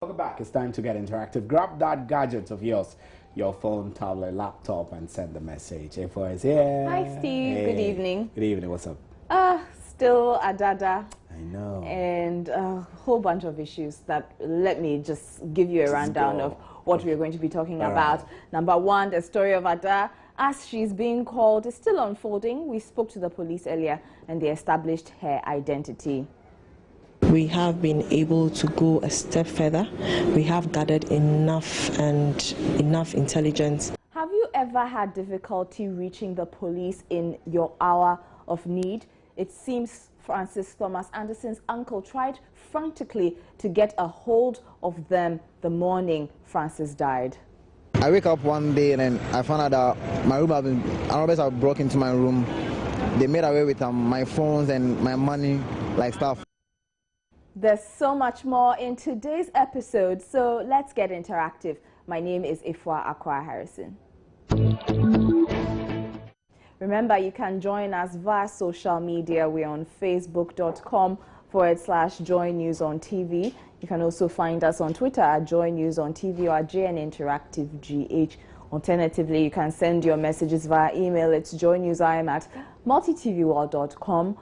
Welcome back. It's time to get interactive. Grab that gadget of yours, your phone, tablet, laptop, and send the message. A4 is here. Hi, Steve. Hey. Good evening. Good evening. What's up? Still Adada. I know. And a whole bunch of issues that let me just give you a rundown of what we're going to be talking about. Number one, the story of Ada, as she's being called, is still unfolding. We spoke to the police earlier and they established her identity. We have been able to go a step further. We have gathered enough intelligence. Have you ever had difficulty reaching the police in your hour of need? It seems Francis Thomas Anderson's uncle tried frantically to get a hold of them the morning Francis died. I wake up one day and then I found out that my room robbers have broken into my room. They made away with my phones and my money, like stuff. There's so much more in today's episode, so let's get interactive. My name is Ifwa Akwa Harrison. Remember, you can join us via social media. We're on facebook.com/Joy News on TV. You can also find us on Twitter at Joy News on TV or at JN Interactive GH. Alternatively, you can send your messages via email. It's joynews@multitvworld.com.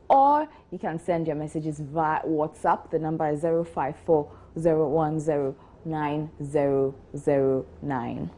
Or you can send your messages via WhatsApp. The number is 054-010-9009.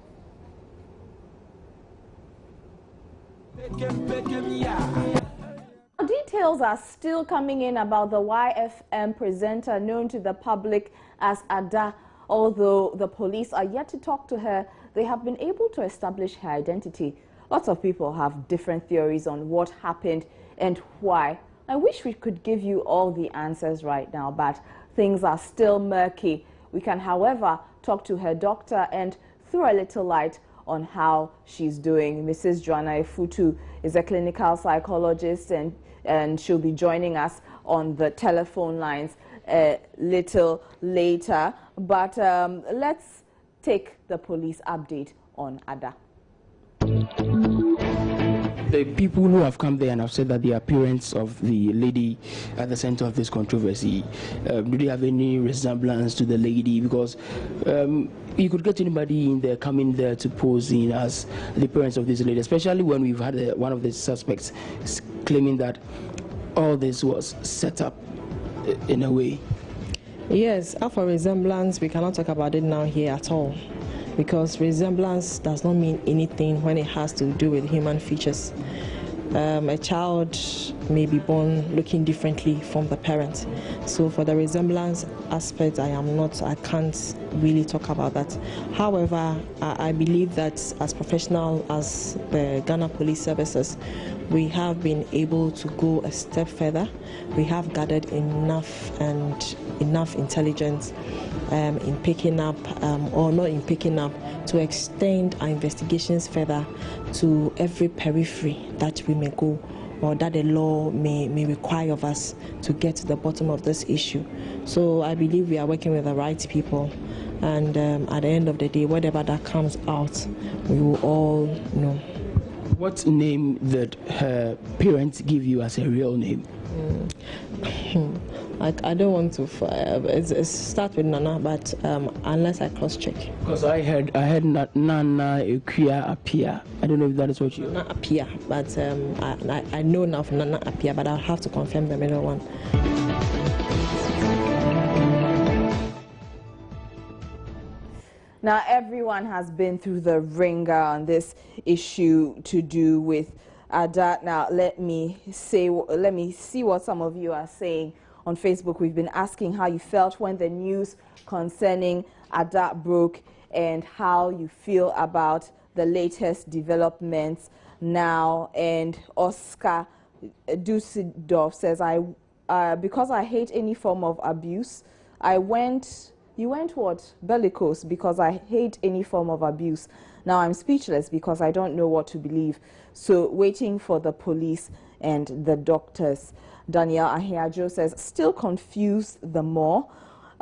Details are still coming in about the YFM presenter known to the public as Ada. Although the police are yet to talk to her, they have been able to establish her identity. Lots of people have different theories on what happened and why. I wish we could give you all the answers right now, but things are still murky. We can, however, talk to her doctor and throw a little light on how she's doing. Mrs. Joanna Efutu is a clinical psychologist and she'll be joining us on the telephone lines a little later. But let's take the police update on Ada. The people who have come there and have said that the appearance of the lady at the center of this controversy, do they have any resemblance to the lady? Because you could get anybody in there coming there to pose in as the appearance of this lady, especially when we've had one of the suspects claiming that all this was set up in a way. Yes, for resemblance, we cannot talk about it now here at all, because resemblance does not mean anything when it has to do with human features. A child may be born looking differently from the parent. So for the resemblance aspect, I can't really talk about that. However, I believe that as professional as the Ghana Police Services, we have been able to go a step further. We have gathered enough intelligence in picking up, or not in picking up, to extend our investigations further to every periphery that we may go, or that the law may require of us to get to the bottom of this issue. So I believe we are working with the right people, and at the end of the day, whatever that comes out, we will all know. What name did her parents give you as a real name? I don't want to. It start with Nana, but unless I cross-check. Because I heard Nana Equia Apia. I don't know if that is what you. Nana Apia, but I know now of Nana Apia, but I'll have to confirm the middle one. Now, everyone has been through the ringer on this issue to do with Ada. Now, let me see what some of you are saying on Facebook. We've been asking how you felt when the news concerning Ada broke and how you feel about the latest developments now. And Oscar Dusseldorf says, because I hate any form of abuse, you went what? Bellicose, because I hate any form of abuse. Now I'm speechless because I don't know what to believe. So waiting for the police and the doctors. Daniel Ahiajo says, still confused the more.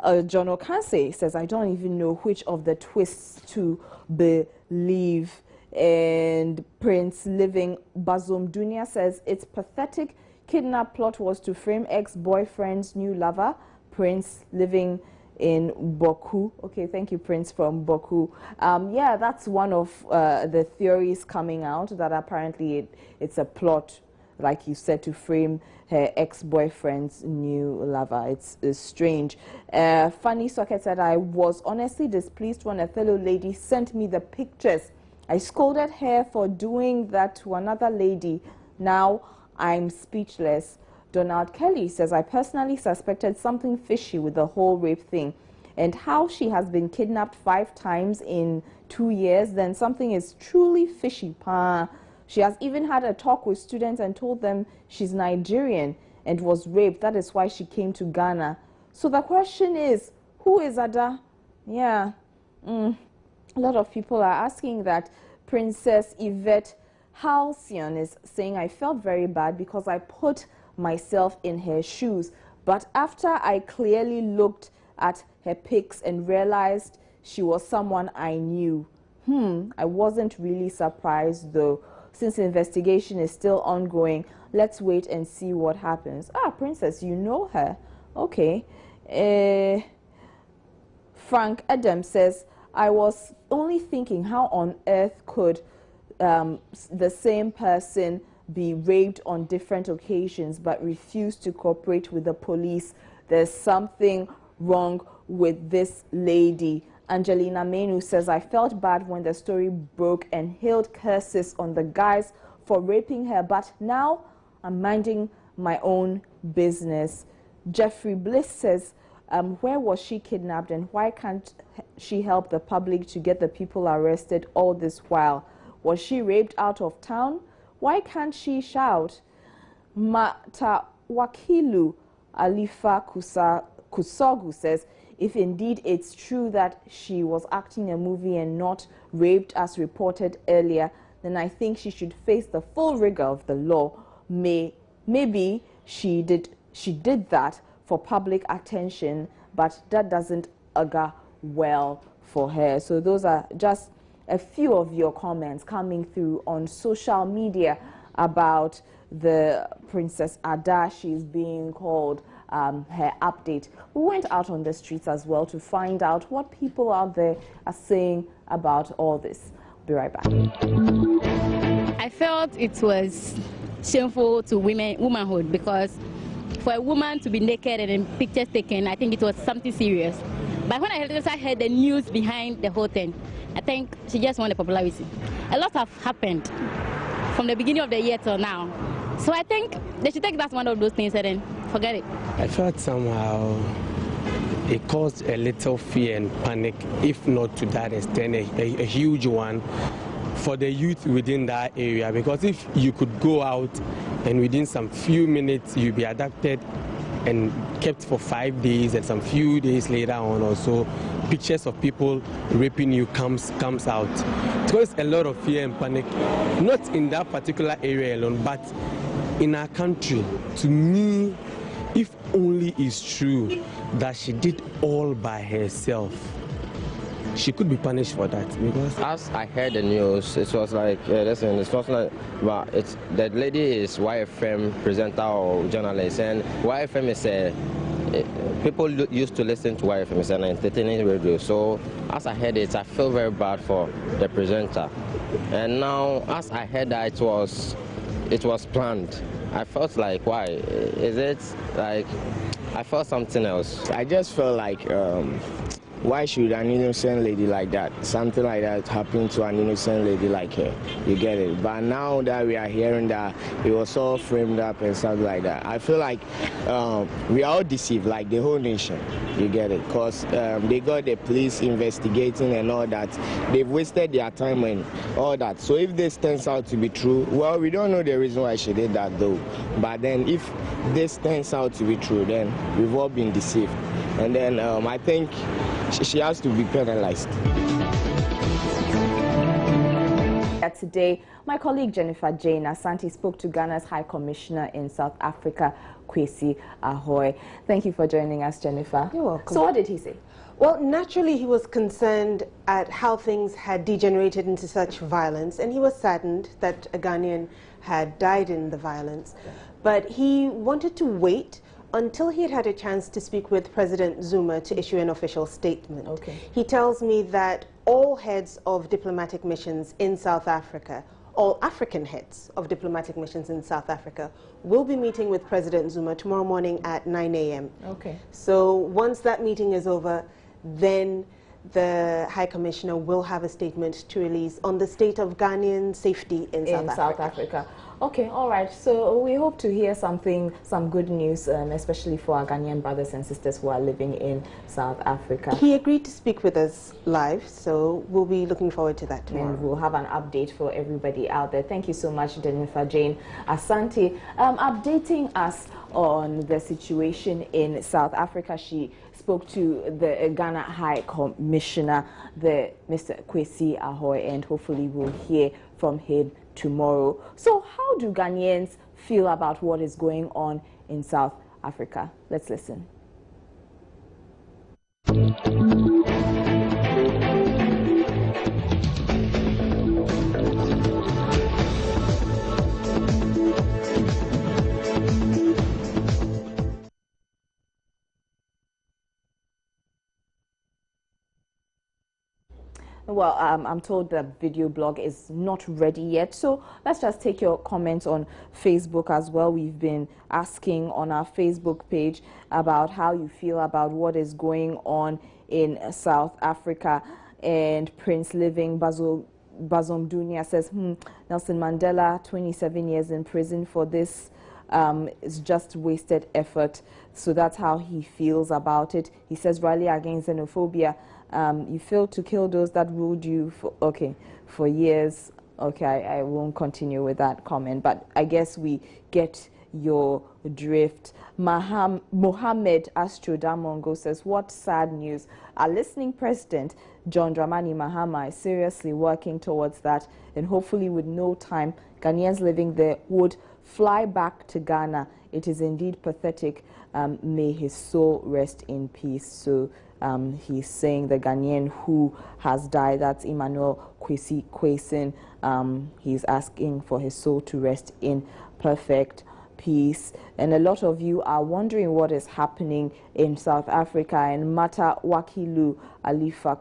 John Okanse says, I don't even know which of the twists to believe. And Prince Living Bazum Dunia says, it's pathetic. Kidnap plot was to frame ex-boyfriend's new lover. Prince Living in Boku. Okay, thank you, Prince from Boku. Yeah, that's one of the theories coming out, that apparently it's a plot, like you said, to frame her ex-boyfriend's new lover. It's strange. Funny Socket said, I was honestly displeased when a fellow lady sent me the pictures. I scolded her for doing that to another lady. Now I'm speechless. Donald Kelly says, I personally suspected something fishy with the whole rape thing, and how she has been kidnapped 5 times in 2 years, then something is truly fishy. She has even had a talk with students and told them she's Nigerian and was raped. That is why she came to Ghana. So the question is, who is Ada? Yeah, a lot of people are asking that. Princess Yvette Halcyon is saying, I felt very bad because I put myself in her shoes, but after I clearly looked at her pics and realized she was someone I knew, I wasn't really surprised though. Since the investigation is still ongoing, let's wait and see what happens. Princess, you know her. Okay. Frank Adams says, I was only thinking, how on earth could the same person be raped on different occasions but refuse to cooperate with the police? There's something wrong with this lady. Angelina Menu says, I felt bad when the story broke and hailed curses on the guys for raping her, but now I'm minding my own business. Jeffrey Bliss says, where was she kidnapped and why can't she help the public to get the people arrested all this while? Was she raped out of town? Why can't she shout? Mata Wakilu Alifa Kusogu says, if indeed it's true that she was acting a movie and not raped as reported earlier, then I think she should face the full rigor of the law. Maybe she did that for public attention, but that doesn't augur well for her. So those are just a few of your comments coming through on social media about the Princess Ada. She's being called, her update. We went out on the streets as well to find out what people out there are saying about all this. Be right back. I felt it was shameful to womanhood, because for a woman to be naked and in pictures taken, I think it was something serious. But when I heard the news behind the whole thing, I think she just wanted popularity. A lot have happened from the beginning of the year till now. So I think they should take that one of those things and then forget it. I felt somehow it caused a little fear and panic, if not to that extent, a huge one for the youth within that area. Because if you could go out and within some few minutes you'll be abducted and kept for 5 days, and some few days later on also pictures of people raping you comes out. It caused a lot of fear and panic, not in that particular area alone, but in our country. To me, if only it's true that she did all by herself, she could be punished for that. Because as I heard the news, it was like, listen, it's not like, but it's that lady is YFM presenter or journalist, and YFM is people used to listen to YFM, it's an entertaining radio. So as I heard it, I feel very bad for the presenter. And now, as I heard that it was planned, I felt like, why? Is it like, I felt something else. I just felt like, why should an innocent lady like that, something like that happen to an innocent lady like her? You get it? But now that we are hearing that it was all framed up and something like that, I feel like we are all deceived, like the whole nation. You get it? Because they got the police investigating and all that. They've wasted their time and all that. So if this turns out to be true, well, we don't know the reason why she did that though. But then if this turns out to be true, then we've all been deceived. And then I think she has to be penalized. Today, my colleague Jennifer Jane Asante spoke to Ghana's High Commissioner in South Africa, Kwesi Ahoy. Thank you for joining us, Jennifer. You're welcome. So what did he say? Well, naturally, he was concerned at how things had degenerated into such violence, and he was saddened that a Ghanaian had died in the violence. But he wanted to wait until he had had a chance to speak with President Zuma to issue an official statement. Okay. He tells me that all heads of diplomatic missions in South Africa, all African heads of diplomatic missions in South Africa, will be meeting with President Zuma tomorrow morning at 9 a.m. Okay. So once that meeting is over, then the High Commissioner will have a statement to release on the state of Ghanaian safety in South Africa. Okay, all right. So we hope to hear some good news, especially for our Ghanaian brothers and sisters who are living in South Africa. He agreed to speak with us live, so we'll be looking forward to that tomorrow. And we'll have an update for everybody out there. Thank you so much, Jennifer Jane Asante, updating us on the situation in South Africa. She spoke to the Ghana High Commissioner, Mr. Kwesi Ahoy, and hopefully we'll hear from him tomorrow. So how do Ghanaians feel about what is going on in South Africa? Let's listen. Well, I'm told the video blog is not ready yet, so let's just take your comments on Facebook as well. We've been asking on our Facebook page about how you feel about what is going on in South Africa. And Prince Living Bazom Dunia says, Nelson Mandela, 27 years in prison for this. It's just wasted effort. So that's how he feels about it. He says, rally against xenophobia. You failed to kill those that ruled you for years. Okay, I won't continue with that comment, but I guess we get your drift. Mohammed Astro Damongo says, what sad news. Our listening president, John Dramani Mahama, is seriously working towards that, and hopefully with no time, Ghanaians living there would fly back to Ghana. It is indeed pathetic. May his soul rest in peace. So he's saying the Ghanaian who has died, that's Emmanuel Kwesi Kwesin. He's asking for his soul to rest in perfect peace. And a lot of you are wondering what is happening in South Africa. And Mata Wakilu Alifa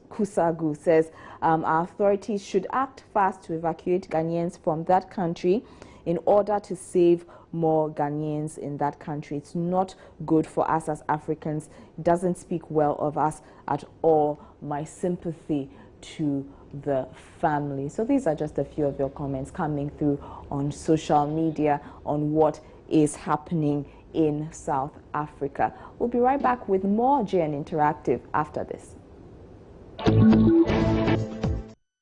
Kusagu says our authorities should act fast to evacuate Ghanaians from that country in order to save more Ghanaians in that country. It's not good for us as Africans. It doesn't speak well of us at all. My sympathy to the family. So these are just a few of your comments coming through on social media on what is happening in South Africa. We'll be right back with more JN Interactive after this.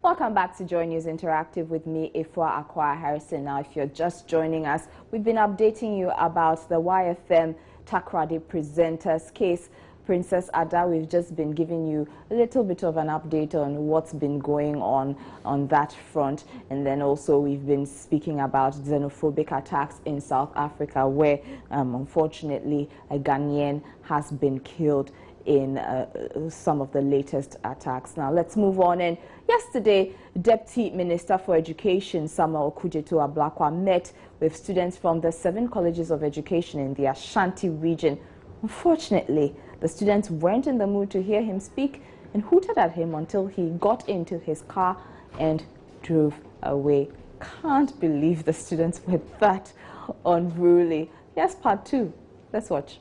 Welcome back to Joy News Interactive with me, Ifwa Akwa Harrison. Now, if you're just joining us, we've been updating you about the YFM Takrade presenters case. Princess Ada, we've just been giving you a little bit of an update on what's been going on that front. And then also we've been speaking about xenophobic attacks in South Africa, where unfortunately a Ghanaian has been killed in some of the latest attacks. Now let's move on. And yesterday, Deputy Minister for Education Samuel Kujeto Ablakwa met with students from the 7 colleges of education in the Ashanti region. Unfortunately, the students weren't in the mood to hear him speak and hooted at him until he got into his car and drove away. Can't believe the students were that unruly. Here's part 2. Let's watch.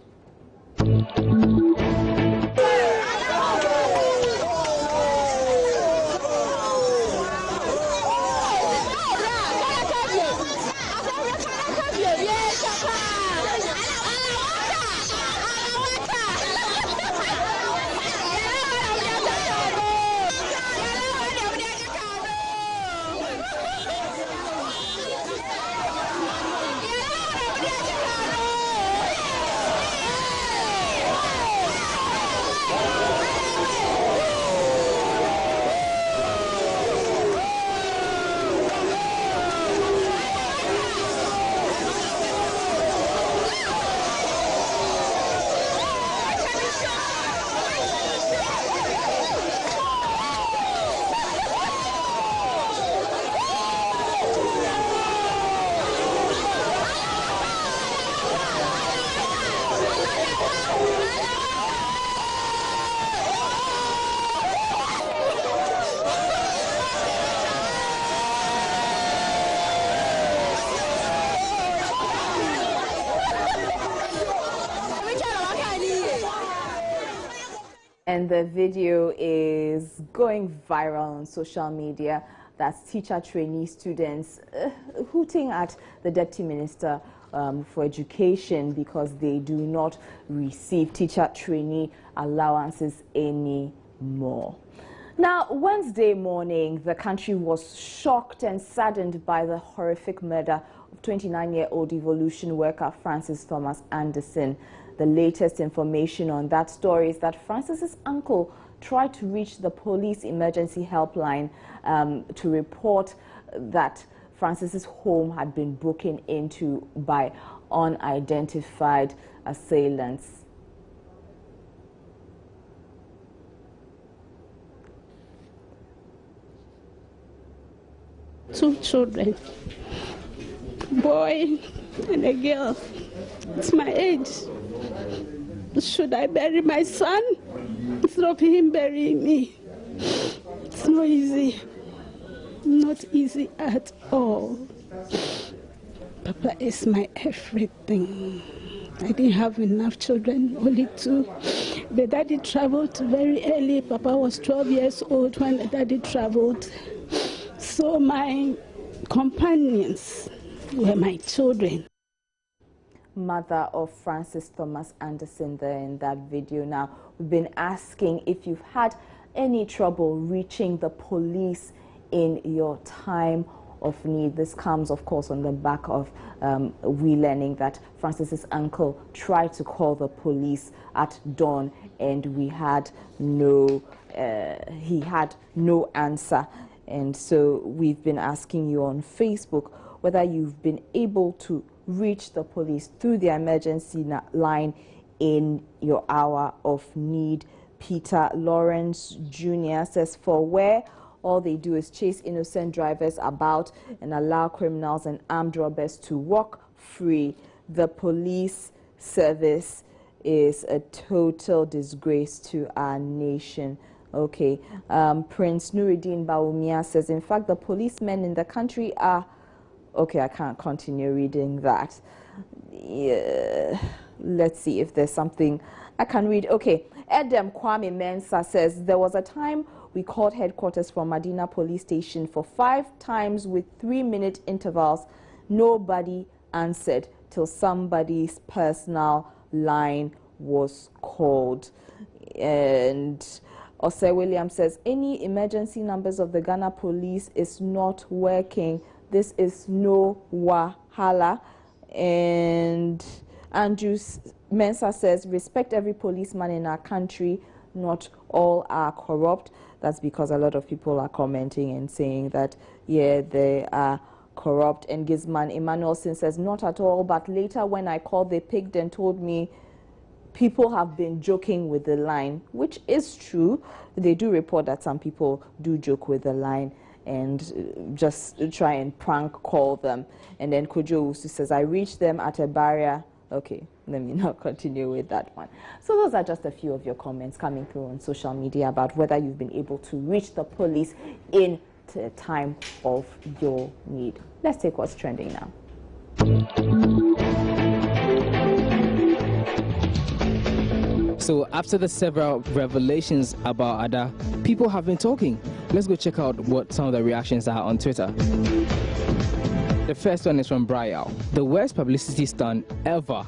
And the video is going viral on social media. That's teacher trainee students hooting at the Deputy Minister for Education because they do not receive teacher trainee allowances anymore. Now, Wednesday morning, the country was shocked and saddened by the horrific murder of 29-year-old evolution worker Francis Thomas Anderson. The latest information on that story is that Francis's uncle tried to reach the police emergency helpline to report that Francis's home had been broken into by unidentified assailants. Two children, boy and a girl. It's my age. Should I bury my son instead of him burying me? It's not easy. Not easy at all. Papa is my everything. I didn't have enough children, only two. The daddy traveled very early. Papa was 12 years old when the daddy traveled. So my companions were my children. Mother of Francis Thomas Anderson there in that video. Now, we've been asking if you've had any trouble reaching the police in your time of need. This comes, of course, on the back of we learning that Francis's uncle tried to call the police at dawn and he had no answer. And so we've been asking you on Facebook whether you've been able to reach the police through the emergency line in your hour of need. Peter Lawrence Jr. says, for where all they do is chase innocent drivers about and allow criminals and armed robbers to walk free, the police service is a total disgrace to our nation. Okay, Prince Nuruddin Bawumia says, in fact, the policemen in the country are... Okay, I can't continue reading that. Yeah. Let's see if there's something I can read. Okay, Edem Kwame Mensah says, there was a time we called headquarters from Medina Police Station for 5 times with 3-minute intervals. Nobody answered till somebody's personal line was called. And Osei Williams says, any emergency numbers of the Ghana police is not working. This is no wahala. And Andrew Mensah says, respect every policeman in our country. Not all are corrupt. That's because a lot of people are commenting and saying that, yeah, they are corrupt. And Gizman Emmanuel says, not at all. But later when I called, they picked and told me people have been joking with the line, which is true. They do report that some people do joke with the line and just try and prank call them. And then Kojo Usu says, I reached them at a barrier. Okay, let me not continue with that one. So those are just a few of your comments coming through on social media about whether you've been able to reach the police in the time of your need. Let's take what's trending now. So after the several revelations about Ada, people have been talking. Let's go check out what some of the reactions are on Twitter. The first one is from Brian. The worst publicity stunt ever.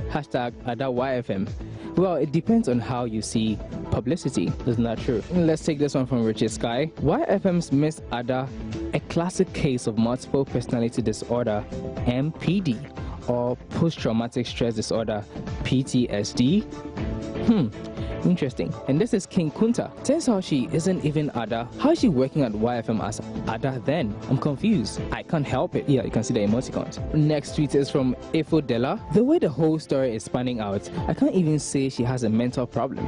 Hashtag Ada YFM. Well, it depends on how you see publicity. Isn't that true? Let's take this one from Richard Sky. YFM's Miss Ada, a classic case of multiple personality disorder, MPD, or post-traumatic stress disorder, PTSD. Interesting. And this is King Kunta. Turns out she isn't even Ada. How is she working at YFM as Ada then? I'm confused. I can't help it. Yeah, you can see the emoticons. Next tweet is from Efo Della. The way the whole story is spanning out, I can't even say she has a mental problem.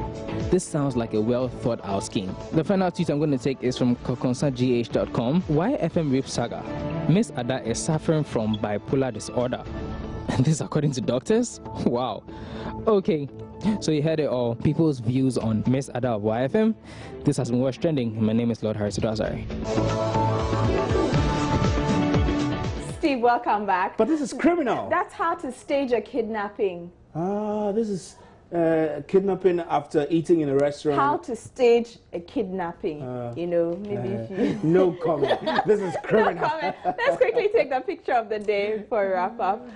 This sounds like a well thought out scheme. The final tweet I'm going to take is from kokonsagh.com. YFM rape saga. Miss Ada is suffering from bipolar disorder. And this according to doctors? Wow. Okay. So you heard it all. People's views on Miss Ada of YFM. This has been What's Trending. My name is Lord Harris Udazari. Steve, welcome back. But this is criminal. That's how to stage a kidnapping. This is Kidnapping after eating in a restaurant. How to stage a kidnapping, you know, maybe if you... No comment. This is criminal. No comment. Let's quickly take the picture of the day before we wrap up.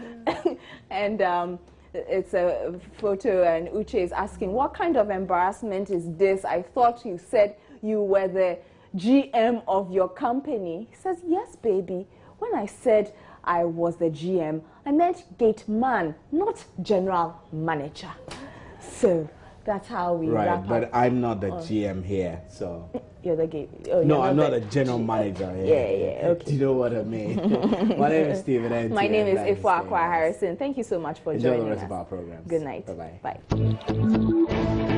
And it's a photo, and Uche is asking, what kind of embarrassment is this? I thought you said you were the GM of your company. He says, yes, baby. When I said I was the GM, I meant gate man, not general manager. So that's how we wrap up. But I'm not the GM here, so... You're the gate... no, I'm not a general manager here. Yeah, okay. Do you know what I mean? My name is Stephen. My name is Ifwa Harrison. Thank you so much for joining us. Enjoy the rest of our programs. Good night. Bye-bye. Bye.